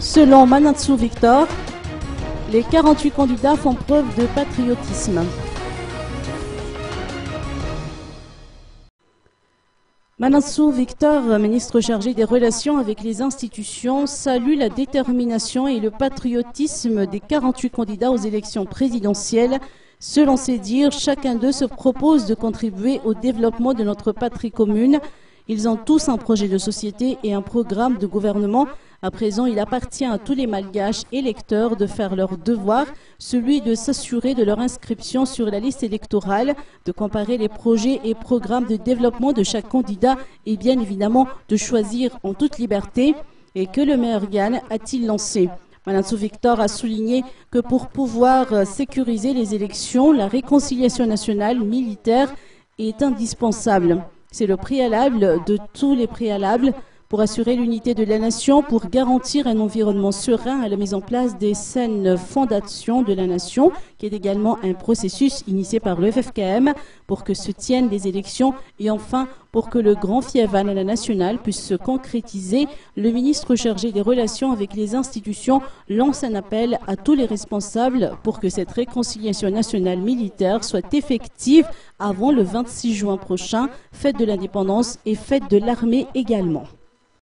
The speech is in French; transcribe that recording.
Selon Manatsu Victor, les 48 candidats font preuve de patriotisme. Manatsu Victor, ministre chargé des relations avec les institutions, salue la détermination et le patriotisme des 48 candidats aux élections présidentielles. Selon ses dires, chacun d'eux se propose de contribuer au développement de notre patrie commune. Ils ont tous un projet de société et un programme de gouvernement. À présent, il appartient à tous les Malgaches électeurs de faire leur devoir, celui de s'assurer de leur inscription sur la liste électorale, de comparer les projets et programmes de développement de chaque candidat et bien évidemment de choisir en toute liberté. Et que le meilleur gagne, a-t-il lancé. Manatsu Victor a souligné que pour pouvoir sécuriser les élections, la réconciliation nationale militaire est indispensable. C'est le préalable de tous les préalables pour assurer l'unité de la nation, pour garantir un environnement serein à la mise en place des saines fondations de la nation, qui est également un processus initié par le FFKM pour que se tiennent les élections et enfin pour que le grand Fiavan à la nationale puisse se concrétiser. Le ministre chargé des relations avec les institutions lance un appel à tous les responsables pour que cette réconciliation nationale militaire soit effective avant le 26 juin prochain, fête de l'indépendance et fête de l'armée également.